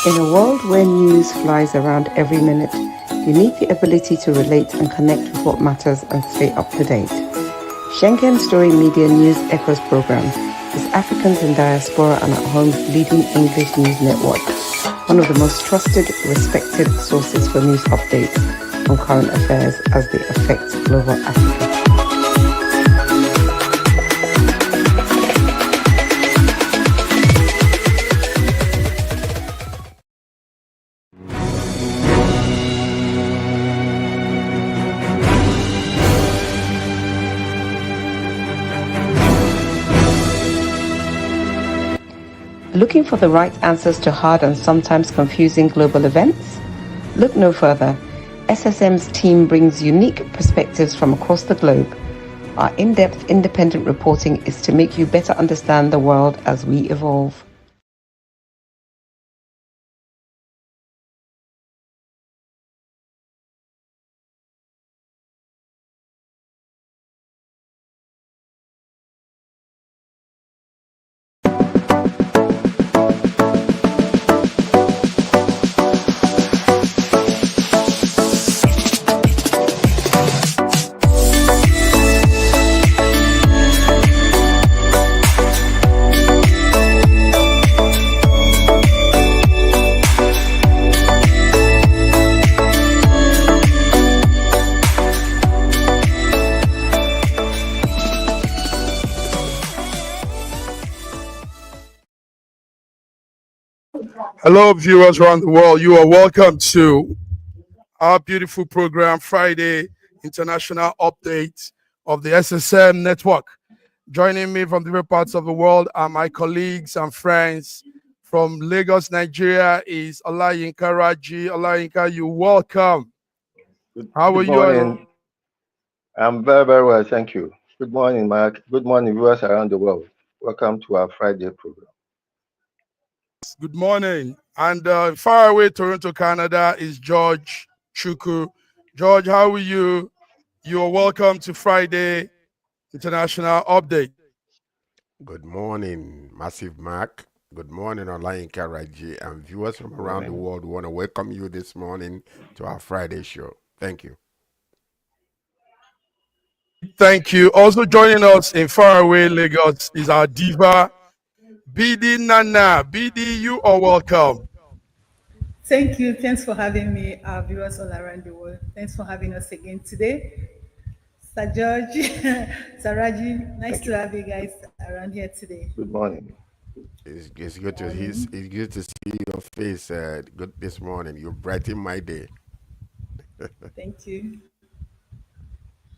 In a world where news flies around every minute, you need the ability to relate and connect with what matters and stay up to date. Schengen Story Media News Echoes program is Africans in Diaspora and at Home's leading English news network, one of the most trusted, respected sources for news updates on current affairs as they affect global Africa. Looking for the right answers to hard and sometimes confusing global events? Look no further. SSM's team brings unique perspectives from across the globe. Our in-depth independent reporting is to make you better understand the world as we evolve. Hello, viewers around the world. You are welcome to our beautiful program, Friday International Update of the SSM Network. Joining me from different parts of the world are my colleagues and friends from Lagos, Nigeria, is Olayinka Raji. Olayinka, you're welcome. How are Good you? morning. I'm very, very well, thank you. Good morning, Mark. Good morning, viewers around the world. Welcome to our Friday program. Good morning. And far away, Toronto, Canada, is George Chuku. George, how are you? You are welcome to Friday International Update. Good morning, Massive Mark. Good morning, Online Karaji, and viewers from around the world. We want to welcome you this morning to our Friday show. Thank you. Thank you. Also joining us in faraway Lagos is our diva, BD Nana. BD, you are welcome. Thank you. Thanks for having me, our viewers all around the world. Thanks for having us again today. Sir George, Saraji, nice to have you guys around here today. Good morning. It's good to it's good to see your face. Good this morning. You brighten my day. Thank you.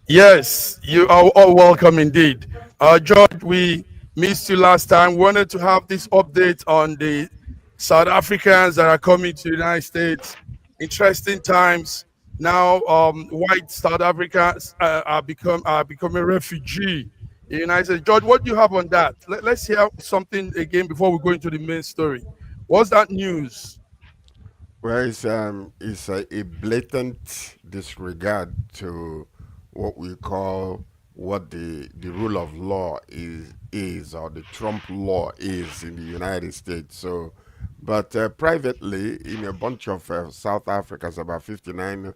Yes, you are all welcome indeed. George, we missed you last time. Wanted to have this update on the South Africans that are coming to the United States. Interesting times now. White South Africans are becoming refugee in the United States. George, what do you have on that? Let's hear something again before we go into the main story. What's that news? Well, it's a blatant disregard to what we call what the rule of law is or the Trump law is in the United States. So, but privately, in a bunch of South Africans, about 59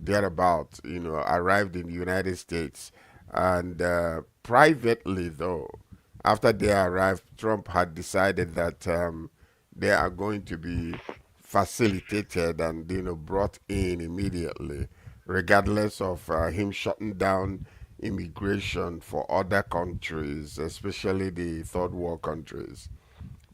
thereabout, arrived in the United States, and privately though, after they arrived, Trump had decided that they are going to be facilitated and brought in immediately, regardless of him shutting down immigration for other countries, especially the third world countries.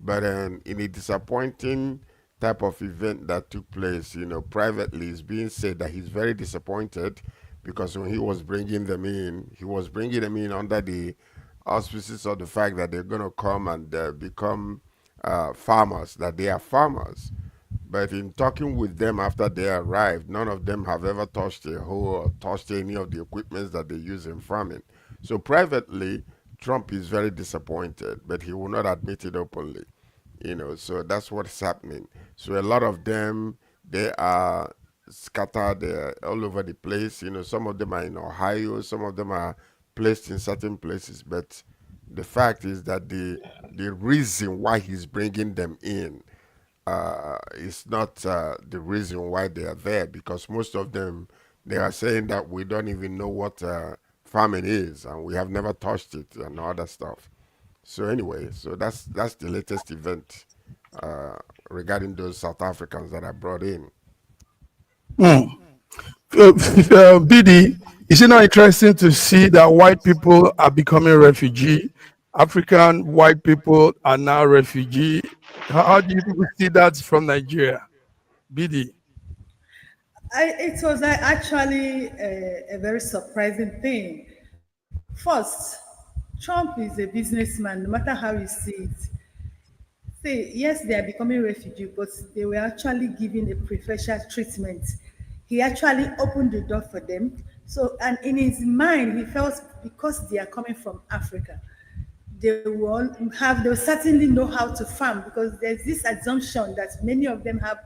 But in a disappointing type of event that took place, privately, it's being said that he's very disappointed because when he was bringing them in, he was bringing them in under the auspices of the fact that they're going to come and become farmers, that they are farmers. But in talking with them after they arrived, none of them have ever touched a hoe or touched any of the equipment that they use in farming. So privately, Trump is very disappointed, but he will not admit it openly. So that's what's happening. So a lot of them, they are scattered all over the place. Some of them are in Ohio, some of them are placed in certain places. But the fact is that the reason why he's bringing them in is not the reason why they are there, because most of them, they are saying that we don't even know what farming is and we have never touched it and other stuff. So anyway, so that's the latest event regarding those South Africans that are brought in. BD, is it not interesting to see that white people are becoming refugee? African white people are now refugee. How do you people see that from Nigeria? BD. It was actually a very surprising thing. First, Trump is a businessman, no matter how you see it. Say, yes, they are becoming refugees, but they were actually given a preferential treatment. He actually opened the door for them. So, and in his mind, he felt because they are coming from Africa, they will certainly know how to farm, because there's this assumption that many of them have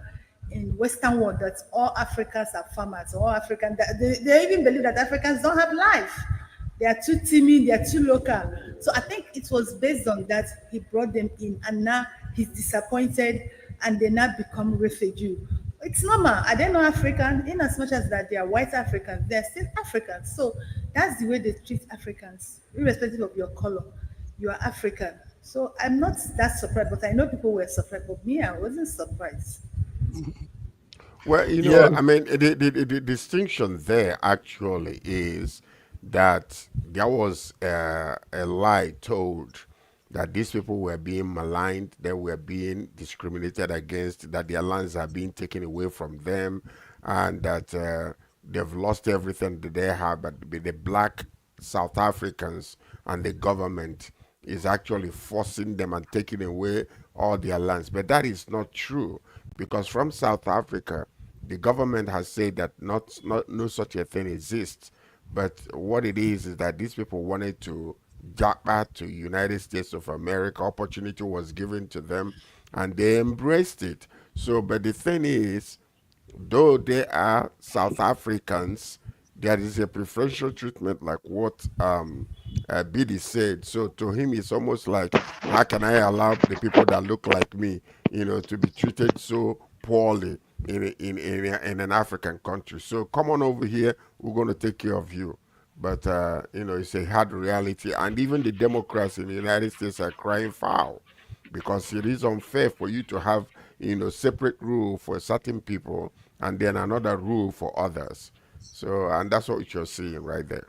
in Western world that all Africans are farmers, all African, they even believe that Africans don't have life. They are too timid, they are too local. So I think it was based on that he brought them in, and now he's disappointed and they now become refugee. It's normal. Are they not African? In as much as that they are white Africans, they're still Africans. So that's the way they treat Africans, irrespective of your color. You are African. So I'm not that surprised, but I know people were surprised. But me, I wasn't surprised. Well, you know, I mean, the distinction there actually is that there was a lie told that these people were being maligned, they were being discriminated against, that their lands are being taken away from them, and that they've lost everything that they have. But the black South Africans and the government is actually forcing them and taking away all their lands. But that is not true, because from South Africa, the government has said that no such a thing exists. But what it is that these people wanted to jump back to United States of America. Opportunity was given to them, and they embraced it. So, but the thing is, though they are South Africans, there is a preferential treatment, like what Bidi said. So to him, it's almost like, how can I allow the people that look like me, to be treated so poorly in an African country? So come on over here, we're going to take care of you. But it's a hard reality, and even the Democrats in the United States are crying foul, because it is unfair for you to have separate rule for certain people and then another rule for others. So, and that's what you're seeing right there.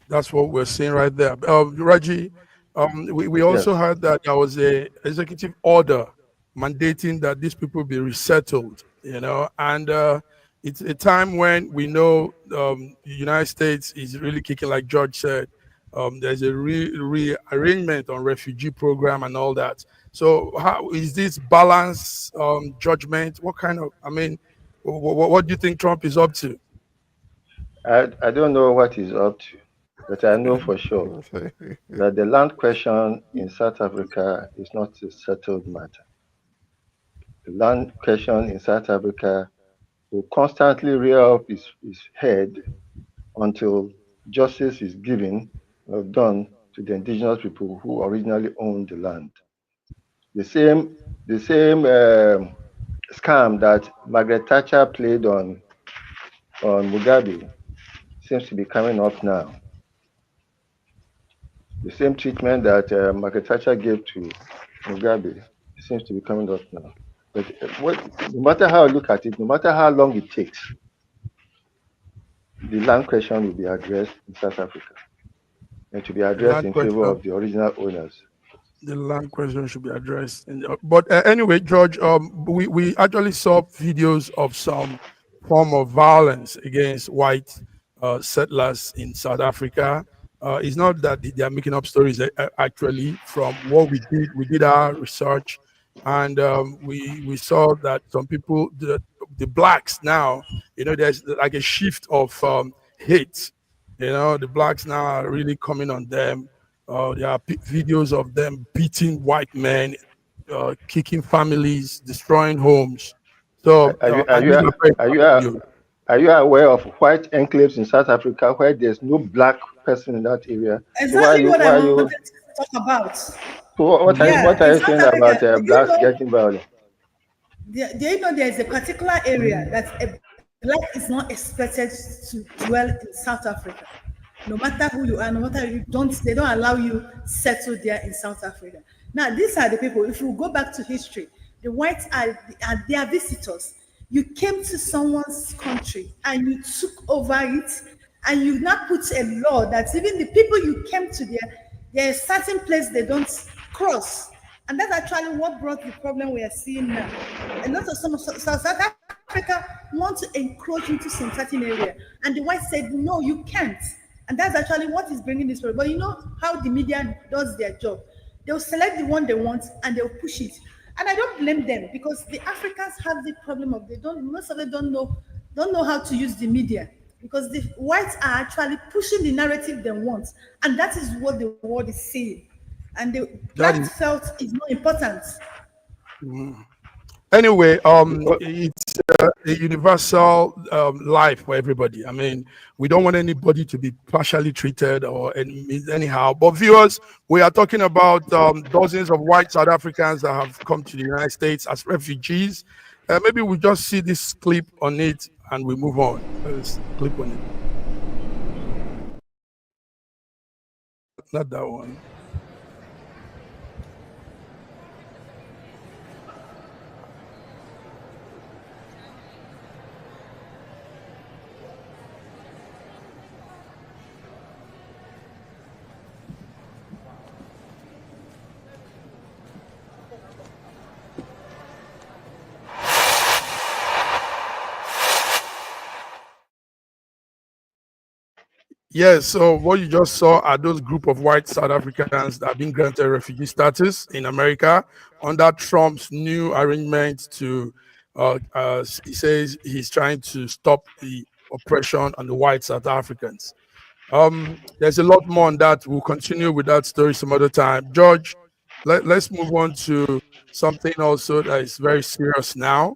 That's what we're seeing right there. Raji, we also heard that there was a executive order mandating that these people be resettled, and it's a time when we know the United States is really kicking, like George said. There's a rearrangement on refugee program and all that. So how is this balance judgment? What kind of, what do you think Trump is up to? I don't know what he's up to, but I know for sure that the land question in South Africa is not a settled matter. The land question in South Africa will constantly rear up his head until justice is given or done to the indigenous people who originally owned the land. The same scam that Margaret Thatcher played on Mugabe seems to be coming up now. The same treatment that Margaret Thatcher gave to Mugabe seems to be coming up now. But no matter how I look at it, no matter how long it takes, the land question will be addressed in South Africa, and to be addressed in favor of the original owners. The land question should be addressed. But anyway, George, we actually saw videos of some form of violence against white settlers in South Africa. It's not that they are making up stories. Actually, from what we did our research, and we saw that some people, the blacks now, there's like a shift of hate. The blacks now are really coming on them. There are videos of them beating white men, kicking families, destroying homes. So, are you aware of white enclaves in South Africa where there's no black person in that area? Exactly what I wanted to talk about. So what are you saying about blacks getting violent? Do you know there is a particular area that a black is not expected to dwell in South Africa? No matter who you are, no matter you don't, they don't allow you settle there in South Africa. Now, these are the people. If you go back to history, the whites are they are visitors. You came to someone's country and you took over it, and you now put a law that even the people you came to there is certain place they don't cross. And that's actually what brought the problem we are seeing now. A lot of South Africa want to encroach into some certain area, and the white said, no, you can't. And that's actually what is bringing this problem. But you know how the media does their job. They'll select the one they want and they'll push it. And I don't blame them, because the Africans have the problem of most of them don't know how to use the media, because the whites are actually pushing the narrative they want, and that is what the world is saying. And the black felt is more important. Anyway, it's a universal life for everybody. I mean, we don't want anybody to be partially treated or anyhow. But viewers, we are talking about dozens of white South Africans that have come to the United States as refugees. Maybe we just see this clip on it and we move on. Let's click on it. Not that one. Yes, so what you just saw are those group of white South Africans that have been granted refugee status in America under Trump's new arrangement to, he says he's trying to stop the oppression on the white South Africans. There's a lot more on that. We'll continue with that story some other time. George, let's move on to something also that is very serious now.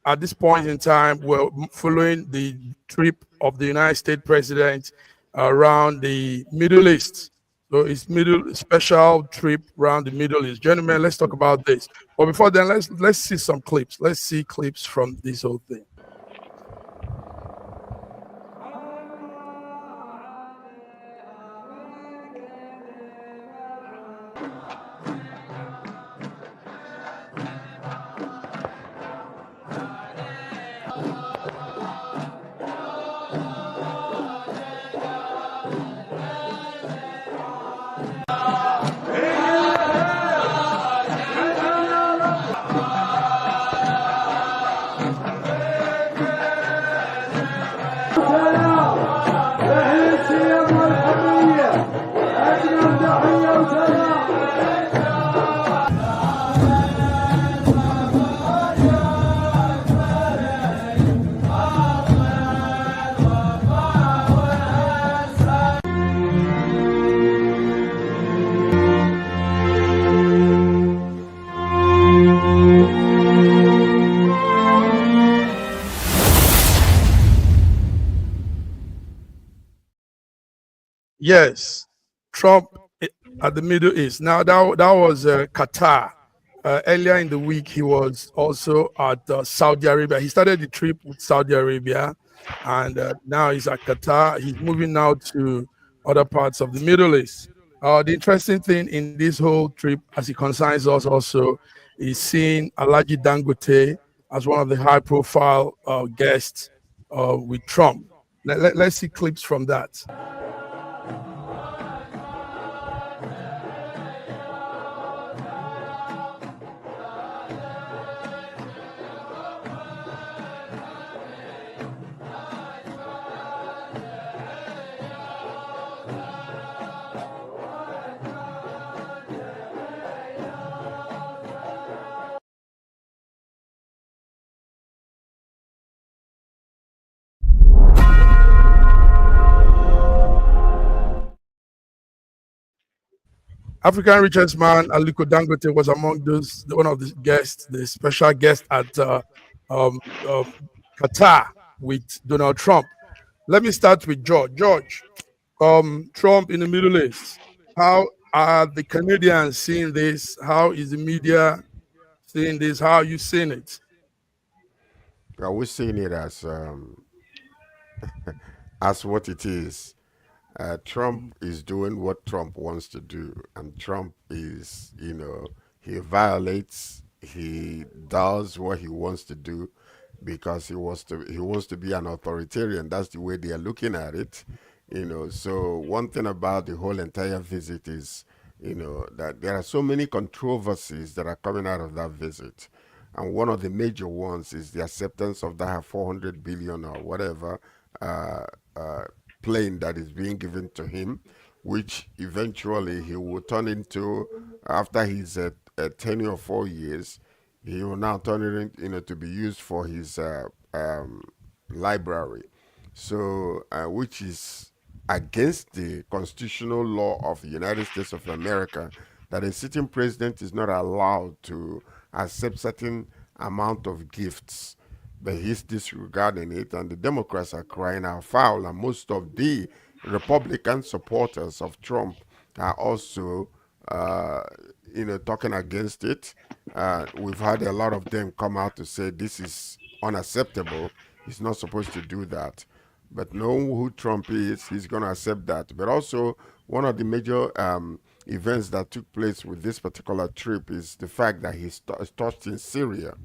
At this point in time, we're following the trip of the United States president around the Middle East. So it's special trip around the Middle East. Gentlemen, let's talk about this. But before then, let's see some clips. Let's see clips from this whole thing. Yes, Trump at the Middle East. Now that was Qatar. Earlier in the week, he was also at Saudi Arabia. He started the trip with Saudi Arabia, and now he's at Qatar. He's moving now to other parts of the Middle East. The interesting thing in this whole trip, as it concerns us also, is seeing Alhaji Dangote as one of the high-profile guests with Trump. Let's see clips from that. African richest man, Aliko Dangote, was among one of the guests, the special guest at Qatar with Donald Trump. Let me start with George. George, Trump in the Middle East. How are the Canadians seeing this? How is the media seeing this? How are you seeing it? We're seeing it as what it is. Trump is doing what Trump wants to do, and Trump is, he violates, he does what he wants to do because he wants to be an authoritarian. That's the way they are looking at it, So one thing about the whole entire visit is, that there are so many controversies that are coming out of that visit. And one of the major ones is the acceptance of that 400 billion or whatever uh, uh, plane that is being given to him, which eventually he will turn into, after his tenure of 4 years, he will now turn it in, to be used for his library. So, which is against the constitutional law of the United States of America, that a sitting president is not allowed to accept certain amount of gifts, but he's disregarding it, and the Democrats are crying out foul, and most of the Republican supporters of Trump are also, talking against it. We've had a lot of them come out to say this is unacceptable. He's not supposed to do that. But knowing who Trump is, he's going to accept that. But also, one of the major events that took place with this particular trip is the fact that he's touched in Syria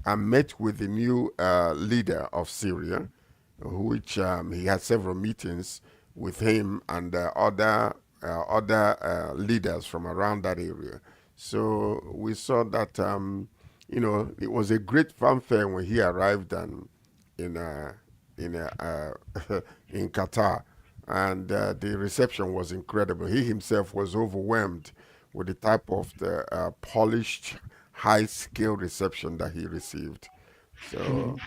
and met with the new leader of Syria, which he had several meetings with him and other leaders from around that area. So we saw that it was a great fanfare when he arrived in in Qatar, and the reception was incredible. He himself was overwhelmed with the type of the polished, high-scale reception that he received. So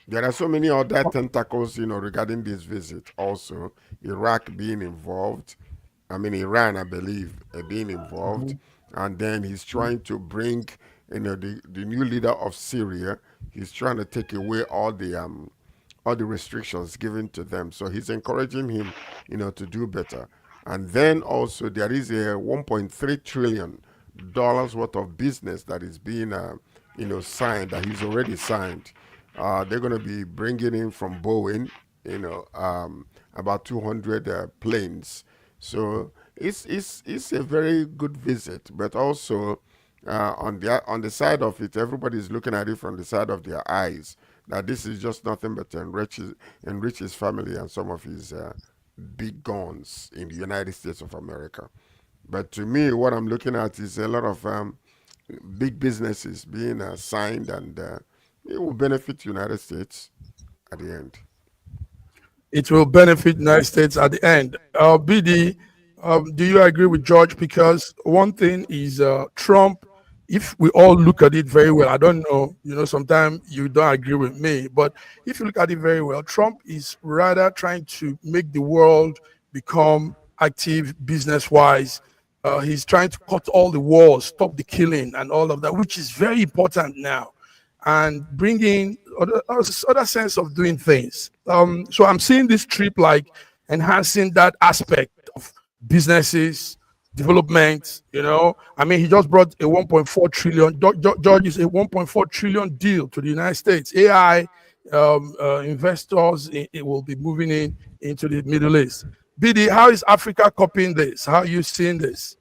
there are so many other tentacles, regarding this visit. Also, Iraq being involved. I mean, Iran, I believe, being involved, and then he's trying to bring, the new leader of Syria. He's trying to take away all the restrictions given to them. So he's encouraging him, to do better. And then also there is a 1.3 trillion dollars worth of business that is being, signed, that he's already signed. They're going to be bringing in from Boeing, about 200 planes. So it's a very good visit, but also on the side of it, everybody's looking at it from the side of their eyes. That this is just nothing but to enrich his family and some of his big guns in the United States of America. But to me, what I'm looking at is a lot of big businesses being signed, and it will benefit the United States at the end. It will benefit the United States at the end. BD, do you agree with George? Because one thing is Trump, if we all look at it very well, I don't know, sometimes you don't agree with me, but if you look at it very well, Trump is rather trying to make the world become active business-wise. He's trying to cut all the wars, stop the killing and all of that, which is very important now, and bring in other sense of doing things. So I'm seeing this trip like enhancing that aspect of businesses, development. I mean, he just brought a 1.4 trillion, George, is a 1.4 trillion deal to the United States. AI investors, it will be moving into the Middle East. BD, how is Africa copying this? How are you seeing this?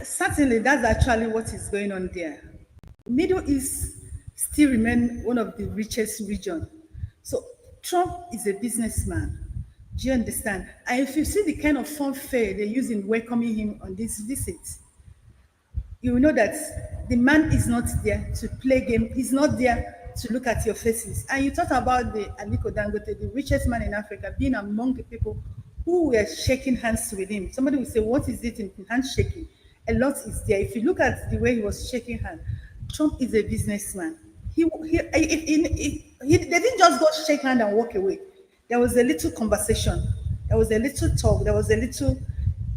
Certainly, that's actually what is going on there. Middle East still remain one of the richest region. So Trump is a businessman. Do you understand? And if you see the kind of fanfare they use in welcoming him on this visit, you will know that the man is not there to play game. He's not there to look at your faces. And you talked about the Aliko Dangote, the richest man in Africa, being among the people who were shaking hands with him. Somebody will say, what is it in handshaking? A lot is there. If you look at the way he was shaking hands, Trump is a businessman. They didn't just go shake hand and walk away. There was a little conversation. There was a little talk. There was a little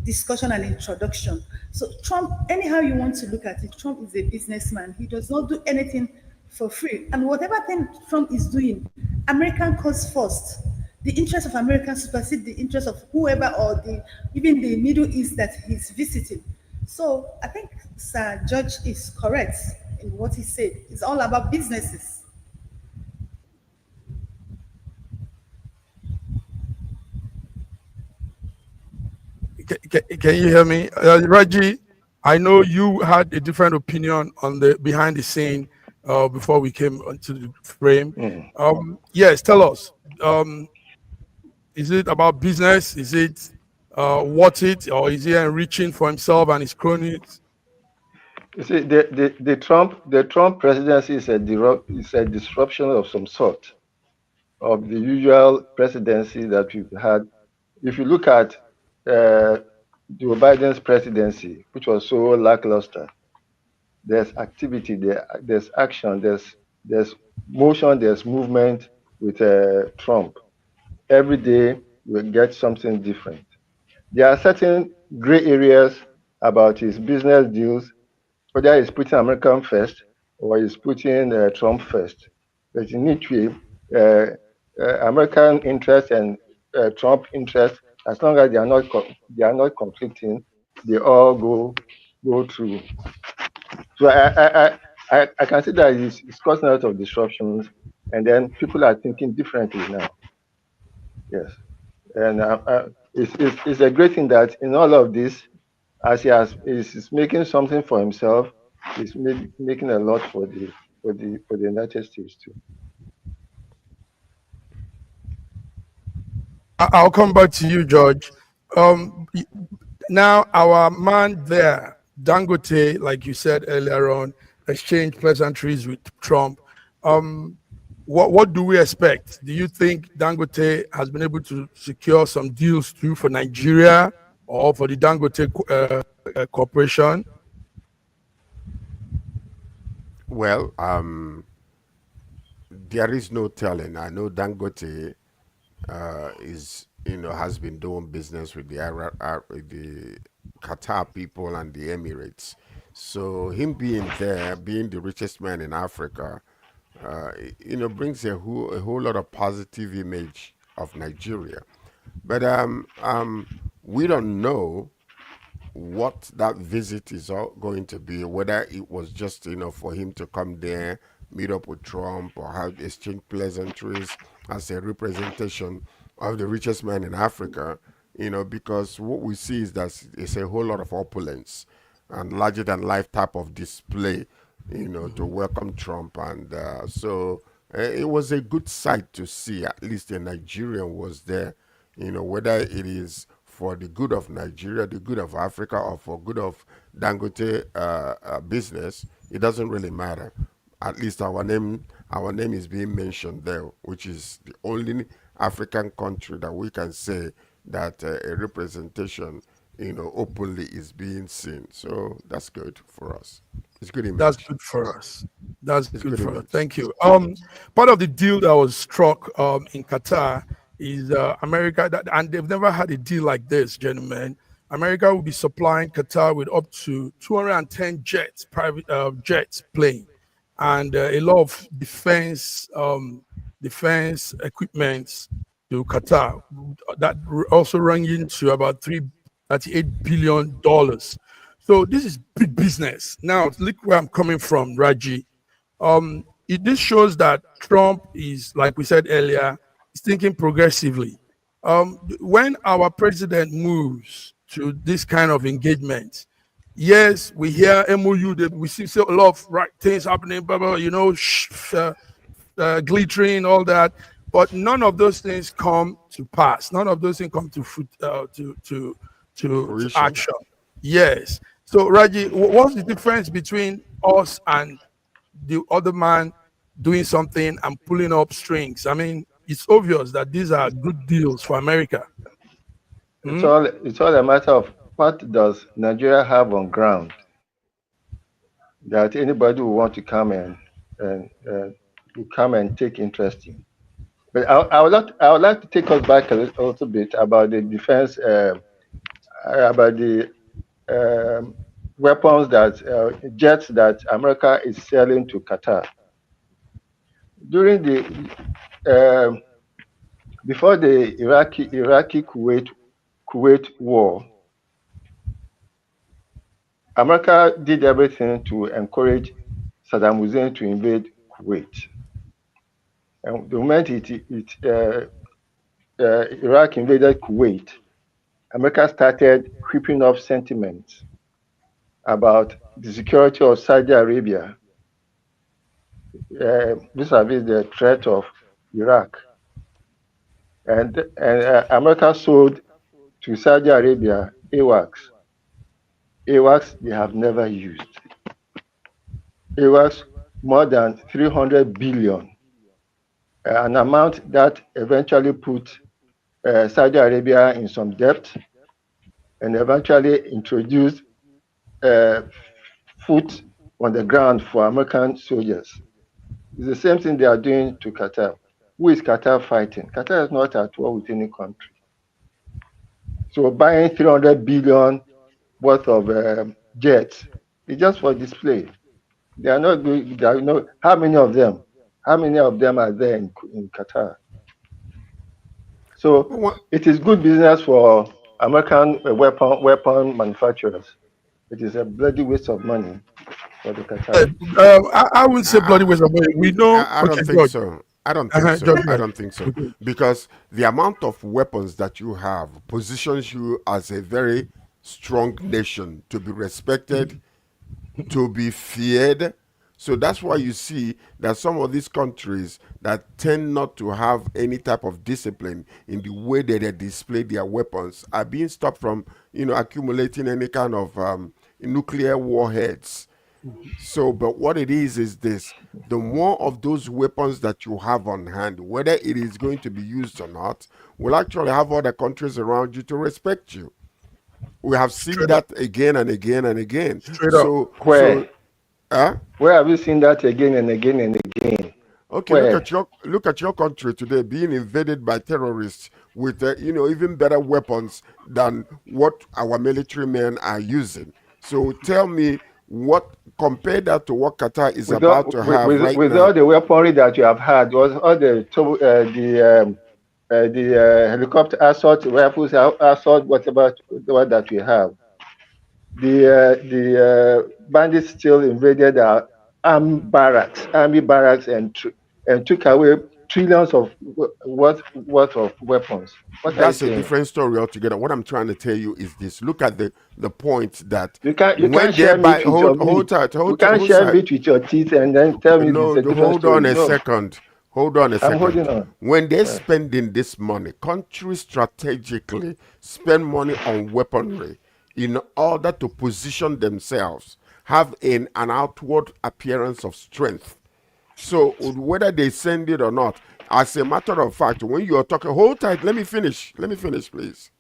discussion and introduction. So Trump, anyhow you want to look at it, Trump is a businessman. He does not do anything for free. And whatever thing Trump is doing, American comes first. The interest of Americans supersede the interest of whoever, or even the Middle East that he's visiting. So I think Sir George is correct in what he said. It's all about businesses. Can you hear me, Raji? I know you had a different opinion on the behind the scene before we came onto the frame. Yes, tell us. Is it about business? Is it worth it, or is he enriching for himself and his cronies? You see, the Trump presidency is a disruption of some sort of the usual presidency that we've had. If you look at Joe Biden's presidency, which was so lackluster, there's activity, there's action, there's motion, there's movement with Trump. Every day we get something different. There are certain gray areas about his business deals, whether he's putting American first or he's putting Trump first. But in each way, American interest and Trump interest, as long as they are not conflicting, they all go through. So I can see that it's causing a lot of disruptions, and then people are thinking differently now. Yes, and it's a great thing that in all of this, as he's making something for himself, he's making a lot for the United States too. I'll come back to you, George. Now, our man there, Dangote, like you said earlier on, exchanged pleasantries with Trump. What do we expect? Do you think Dangote has been able to secure some deals too for Nigeria or for the Dangote corporation? Well, there is no telling. I know Dangote has been doing business with the Qatar people and the Emirates. So him being there, being the richest man in Africa, brings a whole lot of positive image of Nigeria. But we don't know what that visit is all going to be, whether it was just for him to come there, meet up with Trump, or have exchange pleasantries as a representation of the richest man in Africa, because what we see is that it's a whole lot of opulence and larger than life type of display, to welcome Trump. And so it was a good sight to see. At least a Nigerian was there, whether it is for the good of Nigeria, the good of Africa, or for good of Dangote business. It doesn't really matter. At least our name is being mentioned there, which is the only African country that we can say that a representation, openly is being seen. So that's good for us. It's good image. That's good for us. That's good for us. Thank you. Part of the deal that was struck in Qatar is America, and they've never had a deal like this, gentlemen. America will be supplying Qatar with up to 210 jets, private jets, plane, and a lot of defense equipment to Qatar. That also ranging to about $38 billion. So this is big business. Now, look where I'm coming from, Raji. This shows that Trump is, like we said earlier, is thinking progressively. When our president moves to this kind of engagement, yes, we hear MOU, we see a lot of right things happening, blah, blah, glittering, all that, but none of those things come to pass. None of those things come to action. Yes. So, Raji, what's the difference between us and the other man doing something and pulling up strings? I mean, it's obvious that these are good deals for America. It's all a matter of what does Nigeria have on ground that anybody will want to come and take interest in. But I would like to take us back a little bit about the defense, about the weapons jets that America is selling to Qatar. During before the Iraqi Kuwait war, America did everything to encourage Saddam Hussein to invade Kuwait. And the moment Iraq invaded Kuwait, America started creeping up sentiments about the security of Saudi Arabia vis-a-vis the threat of Iraq. And America sold to Saudi Arabia AWACS. AWACS they have never used. AWACS more than 300 billion, an amount that eventually put Saudi Arabia in some debt and eventually introduced foot on the ground for American soldiers. It's the same thing they are doing to Qatar. Who is Qatar fighting? Qatar is not at war with any country. So buying 300 billion worth of jets is just for display. They are not doing. How many of them? How many of them are there in Qatar? So it is good business for American weapon manufacturers. It is a bloody waste of money for the Qatar. I wouldn't say bloody waste of money. We know. I don't think so. I don't think so. I don't think so. Because the amount of weapons that you have positions you as a very strong nation to be respected, to be feared. So that's why you see that some of these countries that tend not to have any type of discipline in the way that they display their weapons are being stopped from, accumulating any kind of nuclear warheads. So, but what it is this: the more of those weapons that you have on hand, whether it is going to be used or not, will actually have other countries around you to respect you. We have seen that again and again and again. Where have you seen that again and again and again? Okay, look at your country today being invaded by terrorists with even better weapons than what our military men are using. So tell me, what compare that to what Qatar is about to have right now? With all the weaponry that you have had, was all the helicopter assault rifles, assault whatever that we have. The bandits still invaded our army barracks, and took away trillions of worth of weapons. That's a different story altogether. What I'm trying to tell you is this: look at the point that you can't share meat with your teeth. You can't share meat with your teeth and then tell me no. Hold on a second. Hold on a second. I'm holding on. When they're spending this money, countries strategically spend money on weaponry in order to position themselves, have an outward appearance of strength. So whether they send it or not, as a matter of fact, when you're talking, hold tight, let me finish, please.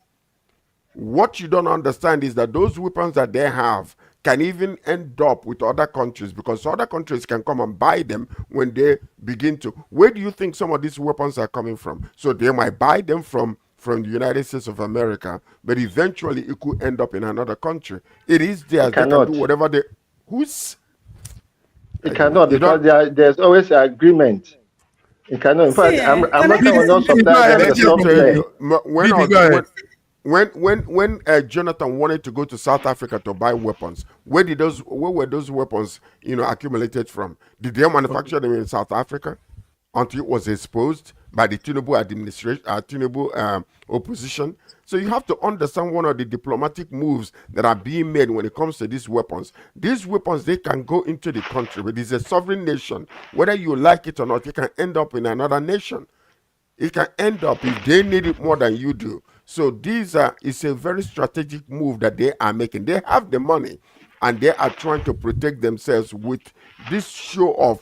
What you don't understand is that those weapons that they have can even end up with other countries, because other countries can come and buy them when they begin to. Where do you think some of these weapons are coming from? So they might buy them from the United States of America, but eventually it could end up in another country. It is theirs. They can do whatever they. It cannot, because there's always an agreement. It cannot. In fact, America will not supply them the software. When Jonathan wanted to go to South Africa to buy weapons, where were those weapons accumulated from? Did they manufacture them in South Africa until it was exposed by the Tinubu administration, Tinubu opposition? So you have to understand one of the diplomatic moves that are being made when it comes to these weapons. These weapons, they can go into the country, but it's a sovereign nation. Whether you like it or not, it can end up in another nation. It can end up if they need it more than you do. So it's a very strategic move that they are making. They have the money, and they are trying to protect themselves with this show of,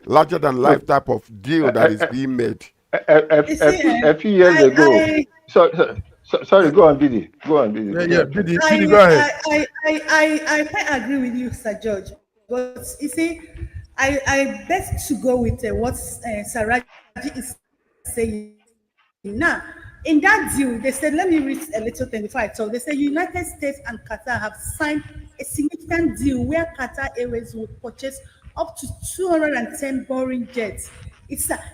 larger than life type of deal that is being made. A few years ago. Sorry, go on, Bidi. Bidi, go ahead. I quite agree with you, Sir George. But you see, I best to go with what Saraji is saying. Now, in that deal, they said, let me read a little 25. So they say United States and Qatar have signed a significant deal where Qatar Airways will purchase up to 210 Boeing jets.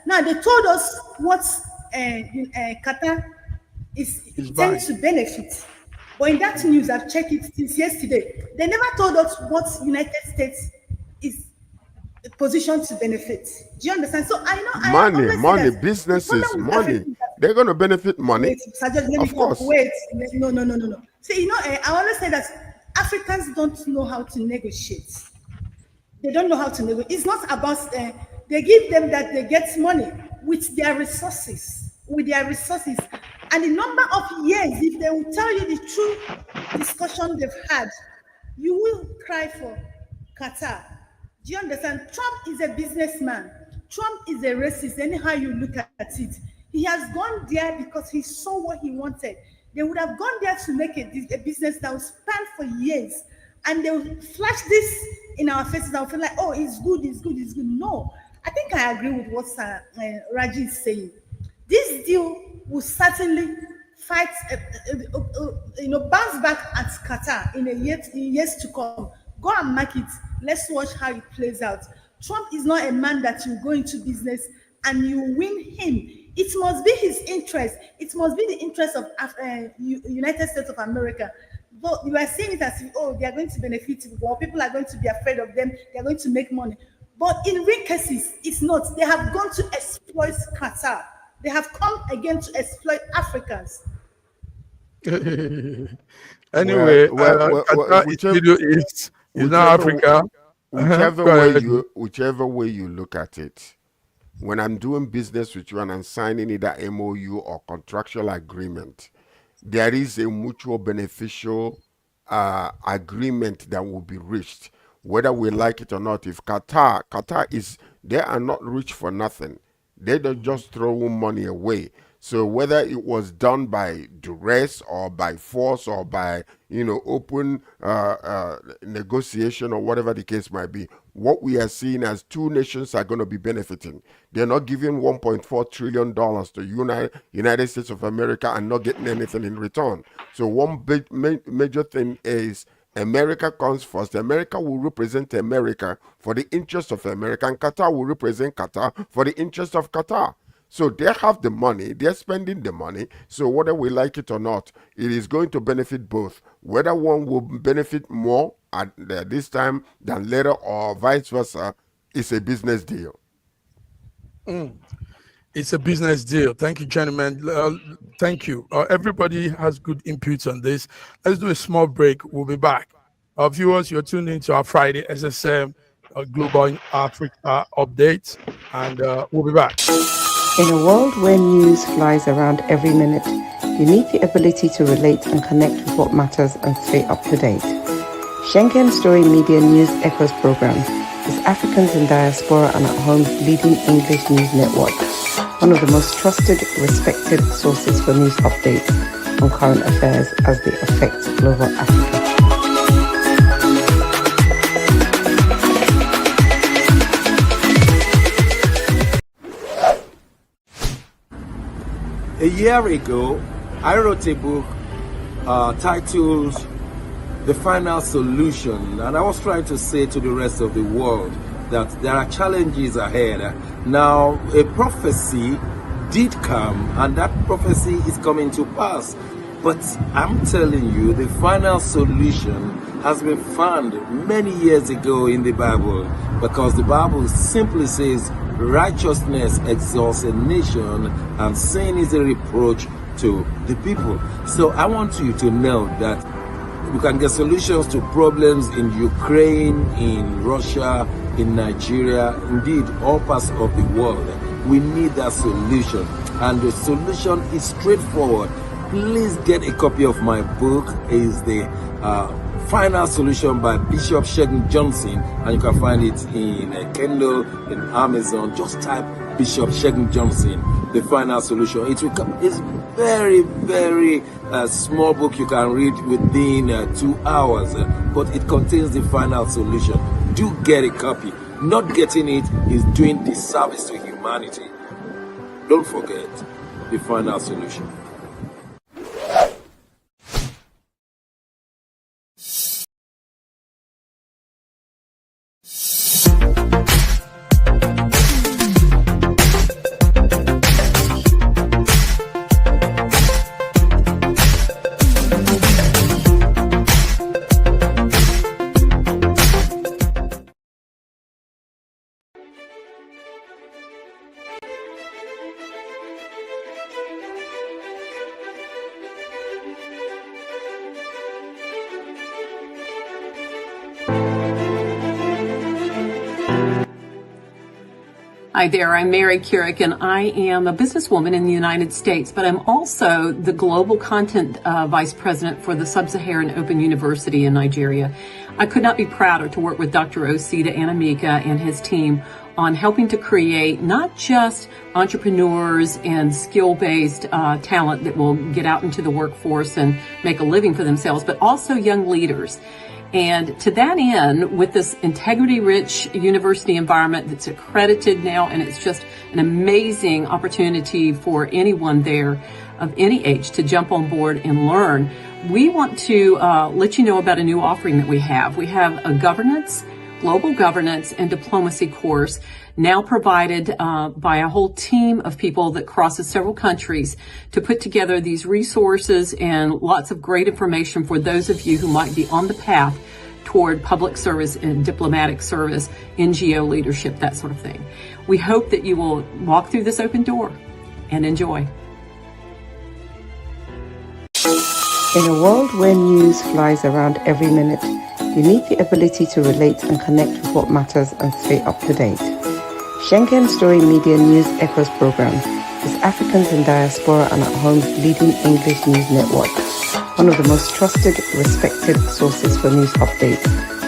Now they told us what Qatar is tends to benefit. But in that news, I've checked it since yesterday. They never told us what United States is positioned to benefit. Do you understand? So I know money, businesses, money. They're going to benefit money. Wait, Sergeant, let me course. Wait, no. See, I always say that Africans don't know how to negotiate. They don't know how to negotiate. It's not about they give them that they get money with their resources, and the number of years. If they will tell you the true discussion they've had, you will cry for Qatar. Do you understand? Trump is a businessman. Trump is a racist. Anyhow you look at it, he has gone there because he saw what he wanted. They would have gone there to make a business that will span for years, and they will flash this in our faces and feel like, oh, it's good. No, I think I agree with what Raji is saying. This deal will certainly fight, bounce back at Qatar in years to come. Go and mark it. Let's watch how it plays out. Trump is not a man that you go into business and you win him. It must be his interest. It must be the interest of United States of America. But you are saying it as if, oh, they are going to benefit, or people are going to be afraid of them. They are going to make money. But in real cases, it's not. They have gone to exploit Qatar. They have come again to exploit Africans. Anyway, it's not Africa. Whichever way you look at it, when I'm doing business with you and I'm signing either MOU or contractual agreement, there is a mutual beneficial agreement that will be reached, whether we like it or not. If Qatar they are not rich for nothing. They don't just throw money away. So whether it was done by duress or by force or by, open negotiation or whatever the case might be, what we are seeing as two nations are going to be benefiting. They're not giving $1.4 trillion to United States of America and not getting anything in return. So one big major thing is America comes first. America will represent America for the interest of America, and Qatar will represent Qatar for the interest of Qatar. So they have the money, they're spending the money. So whether we like it or not, it is going to benefit both. Whether one will benefit more at this time than later or vice versa, it's a business deal. It's a business deal. Thank you, gentlemen. Thank you. Everybody has good inputs on this. Let's do a small break. We'll be back. Our viewers, you're tuned into our Friday SSM Global Africa update, and we'll be back. In a world where news flies around every minute, you need the ability to relate and connect with what matters and stay up to date. Schengen Story Media News Echoes program is Africans in Diaspora and at Home's leading English news network, one of the most trusted, respected sources for news updates on current affairs as they affect global Africa. A year ago, I wrote a book titled The Final Solution, and I was trying to say to the rest of the world that there are challenges ahead. Now, a prophecy did come, and that prophecy is coming to pass. But I'm telling you, the final solution has been found many years ago in the Bible, because the Bible simply says righteousness exalts a nation and sin is a reproach to the people. So I want you to know that you can get solutions to problems in Ukraine, in Russia, in Nigeria, indeed all parts of the world. We need that solution, and the solution is straightforward. Please get a copy of my book. It's the Final Solution by Bishop Shegun Johnson, and you can find it in Kindle, in Amazon. Just type Bishop Shegun Johnson, The Final Solution. It's very, very small book you can read within 2 hours, but it contains the final solution. Do get a copy. Not getting it is doing disservice to humanity. Don't forget The Final Solution. Hi there, I'm Mary Keurig, and I am a businesswoman in the United States, but I'm also the Global Content Vice President for the Sub-Saharan Open University in Nigeria. I could not be prouder to work with Dr. Osita Anamika and his team on helping to create not just entrepreneurs and skill-based talent that will get out into the workforce and make a living for themselves, but also young leaders. And to that end, with this integrity-rich university environment that's accredited now, and it's just an amazing opportunity for anyone there of any age to jump on board and learn, we want to let you know about a new offering that we have. We have a global governance and diplomacy course now provided by a whole team of people that crosses several countries to put together these resources and lots of great information for those of you who might be on the path toward public service and diplomatic service, NGO leadership, that sort of thing. We hope that you will walk through this open door and enjoy. In a world where news flies around every minute, you need the ability to relate and connect with what matters and stay up to date. Schengen Story Media News Echoes program is Africans in Diaspora and at Home's leading English news network, one of the most trusted, respected sources for news updates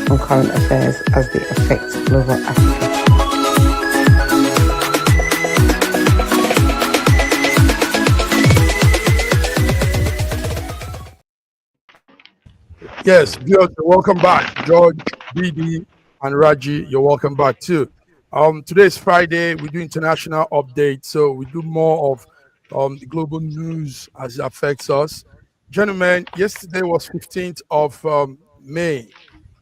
on current affairs as they affect global Africa. Yes, George, welcome back. George, BD, and Raji, you're welcome back too. Today is Friday. We do international updates, so we do more of the global news as it affects us. Gentlemen, yesterday was 15th of May,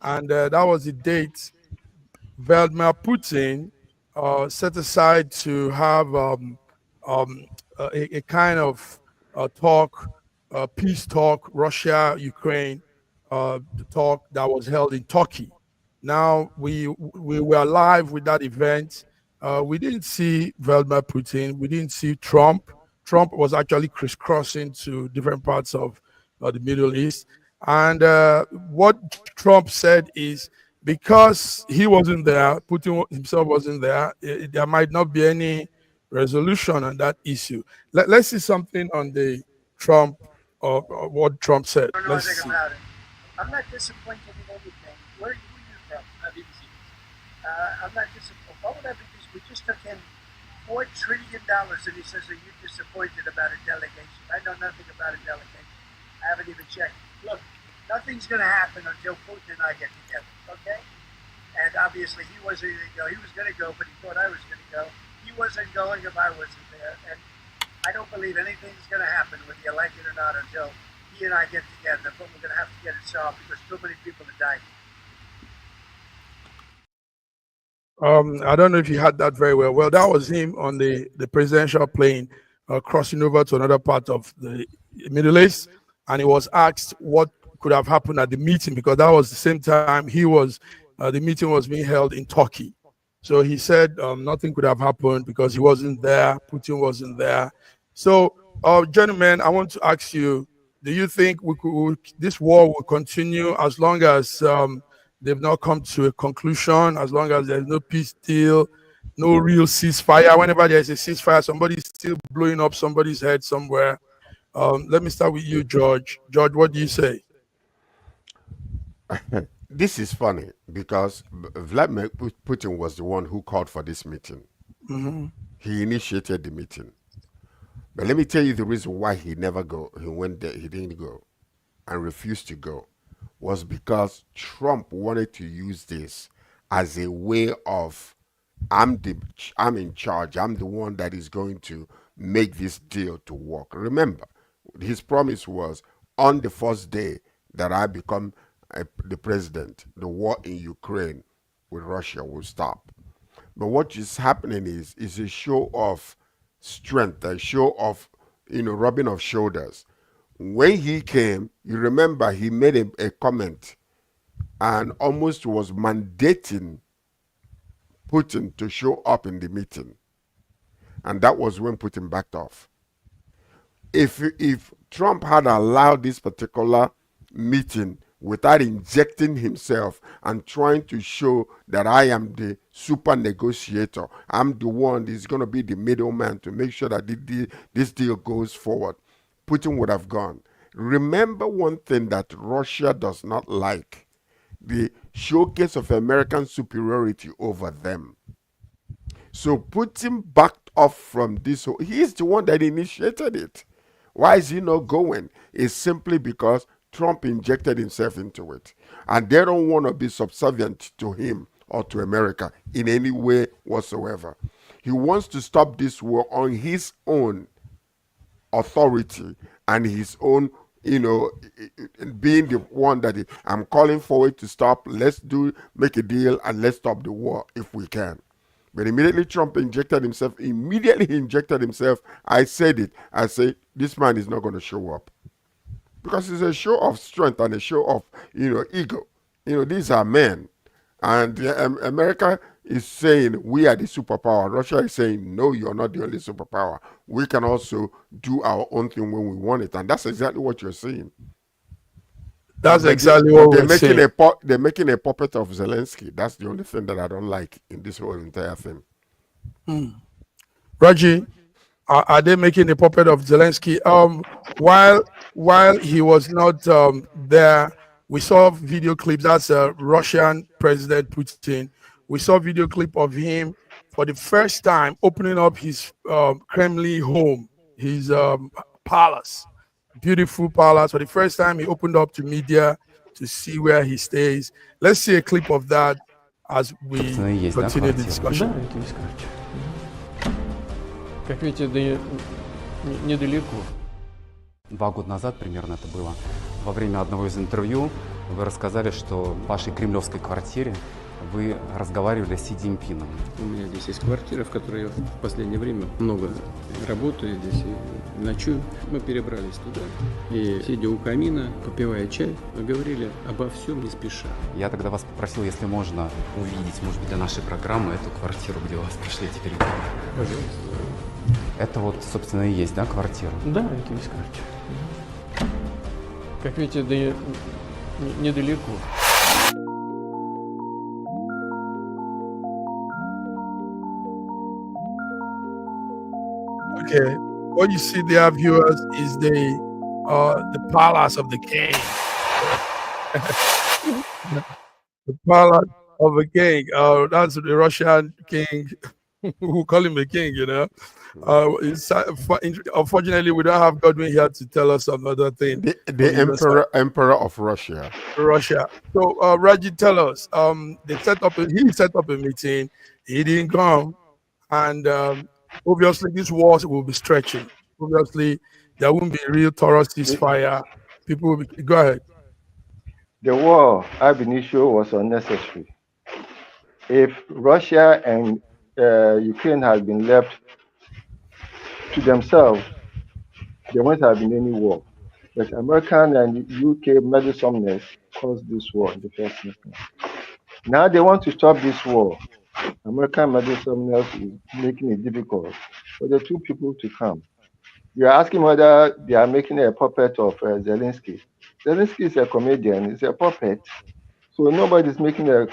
and that was the date Vladimir Putin set aside to have a kind of peace talk, Russia, Ukraine, the talk that was held in Turkey. Now we were live with that event. We didn't see Vladimir Putin. We didn't see Trump. Trump was actually crisscrossing to different parts of the Middle East. And what Trump said is because he wasn't there, Putin himself wasn't there, there might not be any resolution on that issue. Let's see something on the Trump, what Trump said. Let's see. I'm not disappointed in anything. Who are you from? I'm not disappointed. Why would I be disappointed? We just took in $4 trillion and he says, are you disappointed about a delegation? I know nothing about a delegation. I haven't even checked. Look, nothing's going to happen until Putin and I get together, okay? And obviously he wasn't going to go. He was going to go, but he thought I was going to go. He wasn't going if I wasn't there. And I don't believe anything's going to happen, whether you like it or not, until he and I get together, but we're going to have to get it solved because too many people are dying. I don't know if you had that very well. Well, that was him on the presidential plane crossing over to another part of the Middle East. And he was asked what could have happened at the meeting because that was the same time the meeting was being held in Turkey. So he said nothing could have happened because he wasn't there. Putin wasn't there. So, gentlemen, I want to ask you, do you think this war will continue as long as they've not come to a conclusion, as long as there's no peace deal, no real ceasefire? Whenever there's a ceasefire, somebody's still blowing up somebody's head somewhere. Let me start with you, George. George, what do you say? This is funny because Vladimir Putin was the one who called for this meeting. Mm-hmm. He initiated the meeting. But let me tell you the reason why he went there, he didn't go and refused to go, was because Trump wanted to use this as a way of, I'm in charge, I'm the one that is going to make this deal to work. Remember, his promise was on the first day that I become the president, the war in Ukraine with Russia will stop. But what is happening is a show of strength, a show of rubbing of shoulders. When he came, you remember he made a comment and almost was mandating Putin to show up in the meeting. And that was when Putin backed off. If Trump had allowed this particular meeting without injecting himself and trying to show that I am the super negotiator. I'm the one that's going to be the middleman to make sure that this deal goes forward. Putin would have gone. Remember one thing that Russia does not like: the showcase of American superiority over them. So Putin backed off from this. He's the one that initiated it. Why is he not going? It's simply because Trump injected himself into it. And they don't want to be subservient to him or to America in any way whatsoever. He wants to stop this war on his own authority and his own, being the one that I'm calling for it to stop. Let's make a deal and let's stop the war if we can. But immediately Trump injected himself. I said it. I say, this man is not going to show up. Because it's a show of strength and a show of, ego. These are men. And America is saying, we are the superpower. Russia is saying, no, you're not the only superpower. We can also do our own thing when we want it. And that's exactly what you're seeing. That's exactly what we're saying. They're making a puppet of Zelensky. That's the only thing that I don't like in this whole entire thing. Raji, are they making a puppet of Zelensky? While he was not there, we saw video clips. That's Russian President Putin. We saw video clip of him for the first time opening up his Kremlin home, his palace. Beautiful palace. For the first time, he opened up to media to see where he stays. Let's see a clip of that as we continue the discussion. Как видите, недалеко. 2 года назад примерно это было. Во время одного из интервью вы рассказали, что в вашей кремлевской квартире вы разговаривали с Си Цзиньпином. У меня здесь есть квартира, в которой я в последнее время много работаю, здесь и ночую. Мы перебрались туда и, сидя у камина, попивая чай, мы говорили обо всем не спеша. Я тогда вас попросил, если можно, увидеть, может быть, для нашей программы эту квартиру, где у вас прошли эти переговоры. Пожалуйста. Это вот, собственно, и есть, да, квартира? Да, это есть квартира. Как видите, недалеко. Okay, what you see there, viewers, is the palace of the king. The palace of a king. That's the Russian king. Who call him a king, unfortunately, we don't have Godwin here to tell us some other thing. The emperor of Russia. So, Raji, tell us. He set up a meeting. He didn't come, and obviously, this war will be stretching. Obviously, there won't be real thorough ceasefire. People will be, go ahead. The war ab initio was unnecessary. If Russia and Ukraine had been left to themselves, there wouldn't have been any war. But American and UK meddlesomeness caused this war in the first instance. Now they want to stop this war. American meddlesomeness is making it difficult for the two people to come. You are asking whether they are making a puppet of Zelensky. Zelensky is a comedian, he's a puppet. So nobody's making a